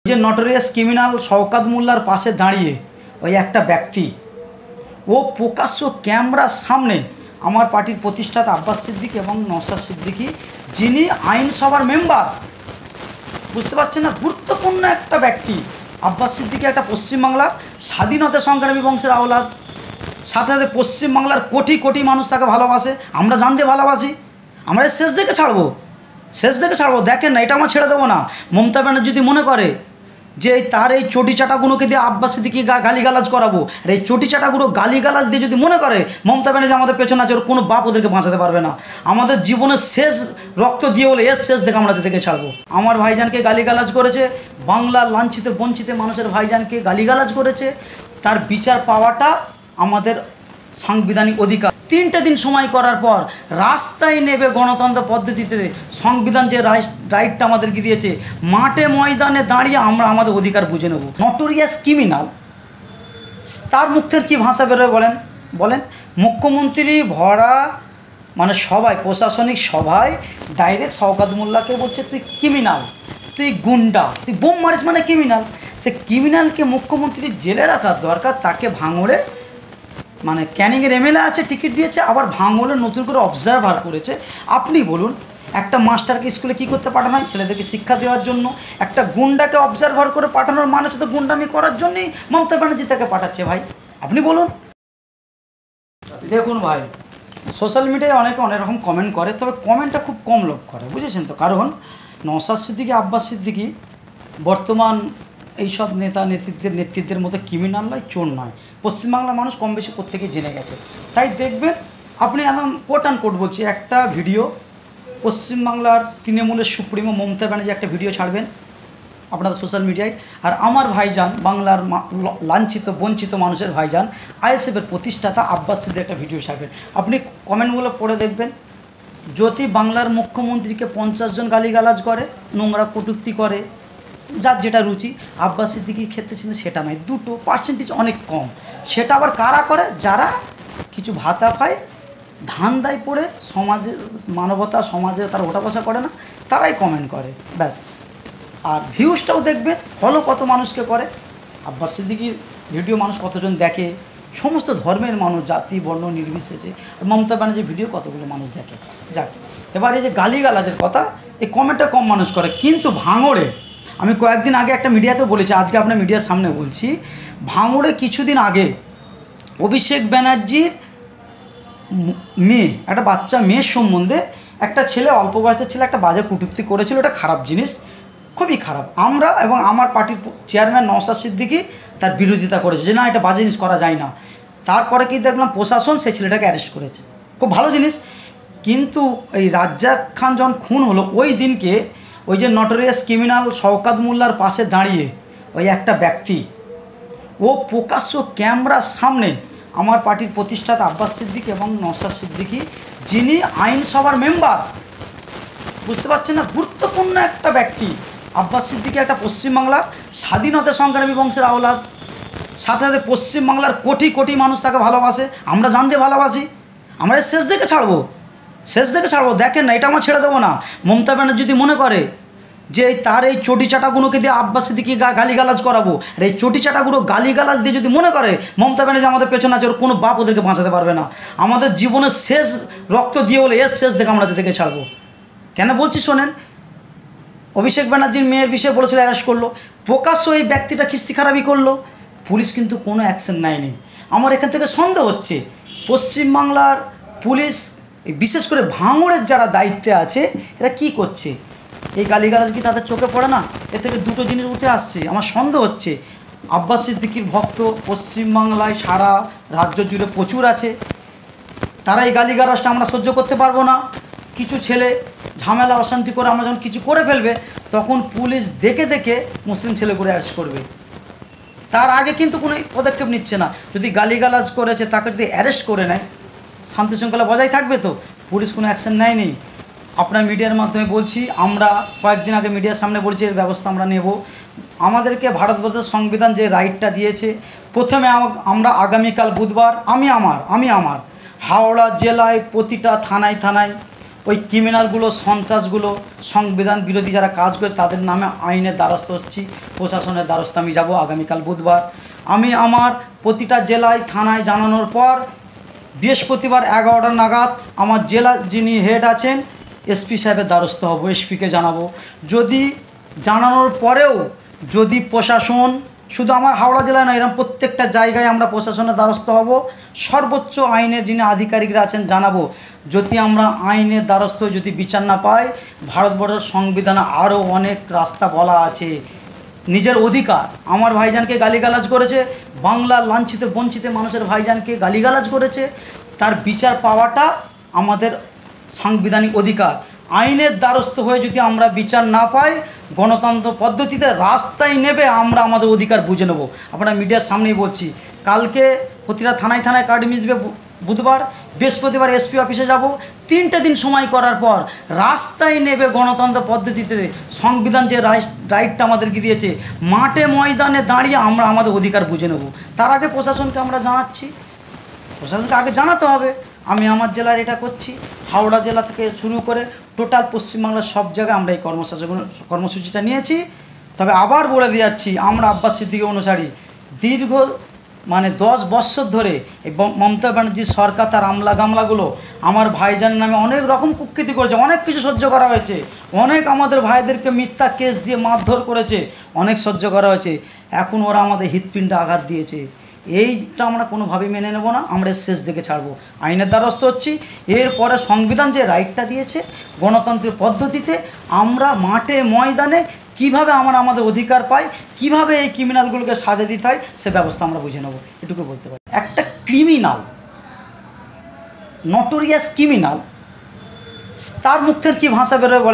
যে notorious criminal Shawkat মোল্লার পাশে দাঁড়িয়ে ওই একটা ব্যক্তি ও প্রকাশ্য ক্যামেরার সামনে আমার পার্টির প্রতিষ্ঠাতা আব্বাস সিদ্দিকী এবং নওশাদ সিদ্দিকী, যিনি আইনসভার মেম্বার, বুঝতে পারছেন না, গুরুত্বপূর্ণ একটা ব্যক্তি। আব্বাস সিদ্দিকী একটা পশ্চিমবাংলার স্বাধীনতা সংগ্রামী বংশের আওলাদ, সাথে সাথে পশ্চিমবাংলার কোটি কোটি মানুষ তাকে ভালোবাসে, আমরা জানতে ভালোবাসি। আমরা শেষ দেখে ছাড়বো, শেষ দেখে ছাড়বো। দেখেন না, এটা আমরা ছেড়ে দেবো না। মমতা ব্যানার্জি যদি মনে করে যে তার এই চটি চাটাগুলোকে দিয়ে আব্বাস সিদ্দিকী গালিগালাজ করাবো, আর এই চটি চাটাগুলো গালিগালাজ দিয়ে যদি মনে করে মমতা ব্যানার্জি আমাদের পেছনে আছে, ওর কোনো বাপ ওদেরকে বাঁচাতে পারবে না। আমাদের জীবনের শেষ রক্ত দিয়ে হলে এর শেষ দেখে আমরা দেখে ছাড়বো। আমার ভাইজানকে গালিগালাজ করেছে, বাংলার লাঞ্ছিত বঞ্চিত মানুষের ভাইজানকে গালিগালাজ করেছে, তার বিচার পাওয়াটা আমাদের সাংবিধানিক অধিকার। 3টে দিন সময় করার পর রাস্তায় নেবে গণতন্ত্র পদ্ধতিতে, সংবিধান যে রাইটটা আমাদেরকে দিয়েছে, মাঠে ময়দানে দাঁড়িয়ে আমরা আমাদের অধিকার বুঝে নেব। নটোরিয়াস ক্রিমিনাল, তার মুখ থেকে কী ভাষা বেরোয় বলেন। মুখ্যমন্ত্রী ভরা মানে সবাই, প্রশাসনিক সভায় ডাইরেক্ট শওকত মোল্লাকে বলছে তুই ক্রিমিনাল, তুই গুন্ডা, তুই বোম মারিস মানে ক্রিমিনাল। সে ক্রিমিনালকে মুখ্যমন্ত্রীর জেলে রাখার দরকার, তাকে ভাঙড়ে মানে ক্যানিংয়ের এমএলএ আছে, টিকিট দিয়েছে, আবার ভাঙড়ে নতুন করে অবজারভার করেছে। আপনি বলুন, একটা মাস্টারকে স্কুলে কী করতে পাঠানো হয়? ছেলেদেরকে শিক্ষা দেওয়ার জন্য। একটা গুন্ডাকে অবজারভার করে পাঠানোর মানে শুধু গুন্ডামি করার জন্যই মমতা ব্যানার্জি তাকে পাঠাচ্ছে। ভাই আপনি বলুন। দেখুন ভাই, সোশ্যাল মিডিয়ায় অনেকে অনেক রকম কমেন্ট করে, তবে কমেন্টটা খুব কম লোক করে, বুঝেছেন তো। কারণ নওশাদ সিদ্দিকী, আব্বাস সিদ্দিকী বর্তমান এইসব নেতা নেতৃত্বের মতো ক্রিমিনাল নয়, চোর নয়। পশ্চিমবাংলার মানুষ কম বেশি প্রত্যেকেই জেনে গেছে। তাই দেখবেন আপনি একদম কোট অ্যান্ড কোট বলছি, একটা ভিডিও পশ্চিমবাংলার তৃণমূলের সুপ্রিমো মমতা ব্যানার্জি একটা ভিডিও ছাড়বেন আপনাদের সোশ্যাল মিডিয়ায়, আর আমার ভাইজান, বাংলার লাঞ্ছিত বঞ্চিত মানুষের ভাইজান, আইএসএফের প্রতিষ্ঠাতা আব্বাস সিদ্দিকী একটা ভিডিও ছাড়বেন। আপনি কমেন্টগুলো পড়ে দেখবেন। যদি বাংলার মুখ্যমন্ত্রীকে 50 জন গালিগালাজ করে, নোংরা কটূক্তি করে, যার যেটা রুচি, আব্বাস সিদ্দিকীর ক্ষেত্রে ছিল সেটা নয়, 2% অনেক কম। সেটা আবার কারা করে? যারা কিছু ভাতা পায়, ধান্দায় পড়ে সমাজের মানবতা, সমাজে তারা ওঠা বসা করে না, তারাই কমেন্ট করে, ব্যাস। আর ভিউজটাও দেখবেন, ফলো কত মানুষকে করে। আব্বাস সিদ্দিকীর ভিডিও মানুষ কতজন দেখে, সমস্ত ধর্মের মানুষ, জাতি বর্ণ নির্বিশেষে। আর মমতা ব্যানার্জির ভিডিও কতগুলো মানুষ দেখে। যাক, এবার এই যে গালিগালাজের কথা, এই কমেন্টটা কম মানুষ করে। কিন্তু ভাঙড়ে, আমি কয়েকদিন আগে একটা মিডিয়াতে বলেছি, আজকে আপনার মিডিয়ার সামনে বলছি, ভাঙড়ে কিছুদিন আগে অভিষেক ব্যানার্জির মেয়ে, একটা বাচ্চা মেয়ের সম্বন্ধে একটা ছেলে, অল্প বয়সের ছেলে, একটা বাজে কটূক্তি করেছিল। এটা খারাপ জিনিস, খুবই খারাপ। আমরা এবং আমার পার্টির চেয়ারম্যান নওশাদ সিদ্দিকী তার বিরোধিতা করেছে যে না, এটা বাজে জিনিস করা যায় না। তারপরে কি দেখলাম, প্রশাসন সেই ছেলেটাকে অ্যারেস্ট করেছে, খুব ভালো জিনিস। কিন্তু এই রাজ্জাক খান যখন খুন হলো, ওই দিনকে ওই যে নটোরিয়াস ক্রিমিনাল শওকত মোল্লার পাশে দাঁড়িয়ে ওই একটা ব্যক্তি ও প্রকাশ্য ক্যামেরার সামনে আমার পার্টির প্রতিষ্ঠাতা আব্বাস সিদ্দিকী এবং নওশাদ সিদ্দিকী, যিনি আইনসভার মেম্বার, বুঝতে পারছেন না, গুরুত্বপূর্ণ একটা ব্যক্তি। আব্বাস সিদ্দিকী একটা পশ্চিমবাংলার স্বাধীনতা সংগ্রামী বংশের আওলাদ, সাথে সাথে পশ্চিমবাংলার কোটি কোটি মানুষ তাকে ভালোবাসে, আমরা জানতে ভালোবাসি। আমরা শেষ দেখে ছাড়বো, শেষ দেখে ছাড়বো। দেখেন না, এটা আমরা ছেড়ে দেবো না। মমতা ব্যানার্জি যদি মনে করে যে তার এই চটি চাটাগুলোকে দিয়ে আব্বাস সিদ্দিকী গালিগালাজ করাবো, আর এই চটি চাটাগুলো গালিগালাজ দিয়ে যদি মনে করে মমতা ব্যানার্জি আমাদের পেছনে আছে, ওর কোনো বাপ ওদেরকে বাঁচাতে পারবে না। আমাদের জীবনের শেষ রক্ত দিয়ে হলে এর শেষ দেখে আমরা দেখে ছাড়বো। কেন বলছি শোনেন, অভিষেক ব্যানার্জির মেয়ের বিষয়ে বলেছিল, অ্যারেস্ট করলো, প্রকাশ্য এই ব্যক্তিটা কিস্তি খারাপই করলো, পুলিশ কিন্তু কোনো অ্যাকশন নেয়নি। আমার এখান থেকে সন্দেহ হচ্ছে পশ্চিমবাংলার পুলিশ, বিশেষ করে ভাঙড়ের যারা দায়িত্বে আছে, এরা কি করছে? এই গালিগালাজ কি তাদের চোখে পড়ে না? এ থেকে দুটো জিনিস উঠে আসছে। আমার সন্দেহ হচ্ছে আব্বাস সিদ্দিকীর ভক্ত পশ্চিমবাংলায় সারা রাজ্য জুড়ে প্রচুর আছে, তারা এই গালিগালাজটা আমরা সহ্য করতে পারবো না। কিছু ছেলে ঝামেলা অশান্তি করে আমরা যখন কিছু করে ফেলবে, তখন পুলিশ দেখে দেখে মুসলিম ছেলেগুলো অ্যারেস্ট করবে। তার আগে কিন্তু কোনো পদক্ষেপ নিচ্ছে না। যদি গালিগালাজ করেছে তাকে যদি অ্যারেস্ট করে নেয়, শান্তি শৃঙ্খলা বজায় থাকবে তো? পুলিশ কোনো অ্যাকশন নেয়নি। আপনার মিডিয়ার মাধ্যমে বলছি, আমরা কয়েকদিন আগে মিডিয়ার সামনে বলছি এর ব্যবস্থা আমরা নেব। আমাদেরকে ভারতবর্ষের সংবিধান যে রাইটটা দিয়েছে, প্রথমে আমরা আগামীকাল বুধবার আমি আমার হাওড়া জেলায় প্রতিটা থানায় থানায় ওই ক্রিমিনালগুলো, সন্ত্রাসগুলো, সংবিধান বিরোধী যারা কাজ করে তাদের নামে আইনের দ্বারস্থ হচ্ছি, প্রশাসনের দ্বারস্থ আমি যাব আগামীকাল বুধবার। আমি আমার প্রতিটা জেলায় থানায় জানানোর পর বৃহস্পতিবার 11টা নাগাদ আমার জেলা যিনি হেড আছেন এসপি সাহেবের দ্বারস্থ হব, এসপিকে জানাবো। যদি জানানোর পরেও যদি প্রশাসন, শুধু আমার হাওড়া জেলায় নয়, এরকম প্রত্যেকটা জায়গায় আমরা প্রশাসনের দ্বারস্থ হব, সর্বোচ্চ আইনের যিনি আধিকারিকরা আছেন জানাবো। যদি আমরা আইনের দ্বারস্থ যদি বিচার না পাই, ভারতবর্ষের সংবিধানে আরও অনেক রাস্তা বলা আছে, নিজের অধিকার। আমার ভাইজানকে গালিগালাজ করেছে, বাংলার লাঞ্ছিত বঞ্চিত মানুষের ভাইজানকে গালিগালাজ করেছে, তার বিচার পাওয়াটা আমাদের সাংবিধানিক অধিকার। আইনের দ্বারস্থ হয়ে যদি আমরা বিচার না পাই, গণতন্ত্র পদ্ধতিতে রাস্তায় নেবে আমরা আমাদের অধিকার বুঝে নেব। আপনারা মিডিয়ার সামনেই বলছি, কালকে প্রতিটা থানায় থানায় কার্ড মিলবে, বুধবার বৃহস্পতিবার এসপি অফিসে যাব। 3টে দিন সময় করার পর রাস্তায় নেবে গণতন্ত্র পদ্ধতিতে, সংবিধান যে রাইটটা আমাদেরকে দিয়েছে, মাঠে ময়দানে দাঁড়িয়ে আমরা আমাদের অধিকার বুঝে নেব। তার আগে প্রশাসনকে আমরা জানাচ্ছি, প্রশাসনকে আগে জানাতে হবে। আমি আমার জেলার এটা করছি, হাওড়া জেলা থেকে শুরু করে টোটাল পশ্চিমবাংলার সব জায়গায় আমরা এই কর্মসূচিটা নিয়েছি। তবে আবার বলে দিয়ে যাচ্ছি, আমরা আব্বাস সিদ্দিকী অনুসারী। দীর্ঘ 10 বছর ধরে এবং মমতা ব্যানার্জির সরকার তার আমলা গামলাগুলো আমার ভাইজানের নামে অনেক রকম কুকৃতি করেছে, অনেক কিছু সহ্য করা হয়েছে, অনেক আমাদের ভাইদেরকে মিথ্যা কেস দিয়ে মারধর করেছে, অনেক সহ্য করা হয়েছে। এখন ওরা আমাদের হৃৎপিণ্ডে আঘাত দিয়েছে, এইটা আমরা কোনোভাবেই মেনে নেব না। আমরা শেষ দিকে ছাড়বো, আইনের দ্বারস্থ হচ্ছি। এরপরে সংবিধান যে রাইটটা দিয়েছে গণতন্ত্রের পদ্ধতিতে, আমরা মাঠে ময়দানে কিভাবে আমরা আমাদের অধিকার পাই, কিভাবে এই ক্রিমিনালগুলোকে সাজা দিতে হয়, সে ব্যবস্থা আমরা বুঝে নেব, এটুকু বলতে পারি। একটা ক্রিমিনাল, নটোরিয়াস ক্রিমিনাল, তার মুখ থেকে কী ভাষা বেরোয়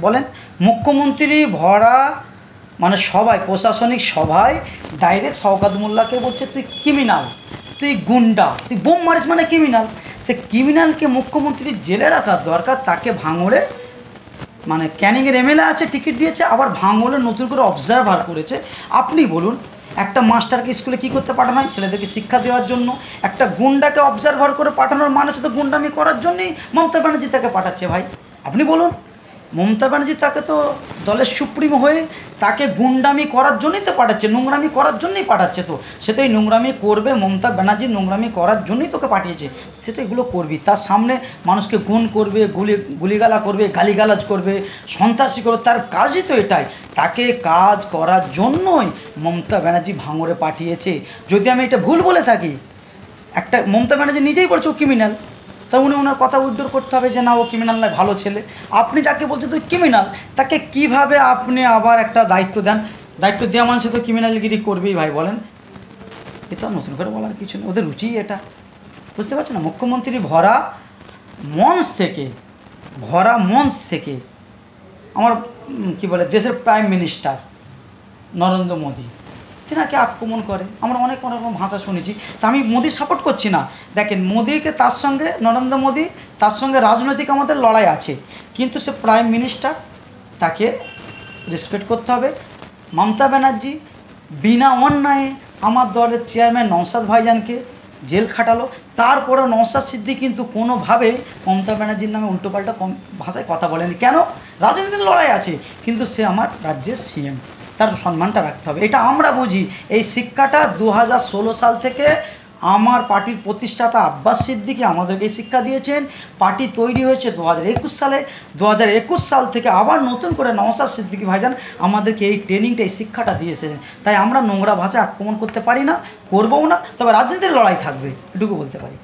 বলেন? মুখ্যমন্ত্রী ভরা সবাই, প্রশাসনিক সভায় ডাইরেক্ট শওকত মোল্লাকে বলছে তুই ক্রিমিনাল, তুই গুন্ডা, তুই বোম মারিস মানে ক্রিমিনাল। সে ক্রিমিনালকে মুখ্যমন্ত্রীর জেলে রাখার দরকার, তাকে ভাঙড়ে ক্যানিংয়ের এমএলএ আছে, টিকিট দিয়েছে, আবার ভাঙড়ে নতুন করে অবজারভার করেছে। আপনি বলুন, একটা মাস্টারকে স্কুলে কী করতে পাঠানো হয়? ছেলেদেরকে শিক্ষা দেওয়ার জন্য। একটা গুন্ডাকে অবজারভার করে পাঠানোর মানে শুধু গুন্ডামি করার জন্যই মমতা ব্যানার্জি তাকে পাঠাচ্ছে। ভাই আপনি বলুন, মমতা ব্যানার্জি তাকে তো দলের সুপ্রিম হয়ে তাকে গুন্ডামি করার জন্যই তো পাঠাচ্ছে, নোংরামি করার জন্যই পাঠাচ্ছে। তো সে তো এই নোংরামি করবে, মমতা ব্যানার্জি নোংরামি করার জন্যই তোকে পাঠিয়েছে, সে তো এগুলো করবি। তার সামনে মানুষকে গুণ করবে, গুলিগালা করবে, গালিগালাজ করবে, সন্ত্রাসী করবে, তার কাজই তো এটাই। তাকে কাজ করার জন্যই মমতা ব্যানার্জি ভাঙড়ে পাঠিয়েছে। যদি আমি এটা ভুল বলে থাকি, একটা মমতা ব্যানার্জি নিজেই বলছে ও ক্রিমিনাল, তা ওনার কথা উইথড্র করতে হবে যে না ও ক্রিমিনাল নয়, ভালো ছেলে। আপনি যাকে বলছেন তুই ক্রিমিনাল, তাকে কিভাবে আপনি আবার একটা দায়িত্ব দেন? দায়িত্ব দেওয়া মানে সে তো ক্রিমিনালগিরি করবেই ভাই, বলেন। এটা নতুন করে বলার কিছু নেই, ওদের রুচি এটা, বুঝতে পারছেন না? মুখ্যমন্ত্রী ভরা মঞ্চ থেকে আমার দেশের প্রাইম মিনিস্টার নরেন্দ্র মোদী তেনাকে আক্রমণ করে। আমরা অনেক রকম ভাষা শুনেছি, তা আমি মোদির সাপোর্ট করছি না। দেখেন, মোদিকে তার সঙ্গে নরেন্দ্র মোদী, তার সঙ্গে রাজনৈতিক আমাদের লড়াই আছে, কিন্তু সে প্রাইম মিনিস্টার, তাকে রেসপেক্ট করতে হবে। মমতা ব্যানার্জি বিনা অন্যায়ে আমার দলের চেয়ারম্যান নওশাদ ভাইজানকে জেল খাটালো, তারপরে নওশাদ সিদ্দিকী কিন্তু কোনোভাবে মমতা ব্যানার্জির নামে উল্টোপাল্টা ভাষায় কথা বলেনি। কেন? রাজনৈতিক লড়াই আছে, কিন্তু সে আমার রাজ্যের সিএম, তার সম্মানটা রাখতে হবে, এটা আমরা বুঝি। এই শিক্ষাটা 2016 সাল থেকে আমার পার্টির প্রতিষ্ঠাতা আব্বাস সিদ্দিকী আমাদেরকে এই শিক্ষা দিয়েছেন। পার্টি তৈরি হয়েছে 2021 সালে, 2021 সাল থেকে আবার নতুন করে নওশাদ সিদ্দিকী ভাইজান আমাদেরকে এই ট্রেনিংটা, এই শিক্ষাটা দিয়েছেন। তাই আমরা নোংরা ভাষায় আক্রমণ করতে পারি না, করবও না, তবে রাজনীতির লড়াই থাকবে, এটুকু বলতে পারি।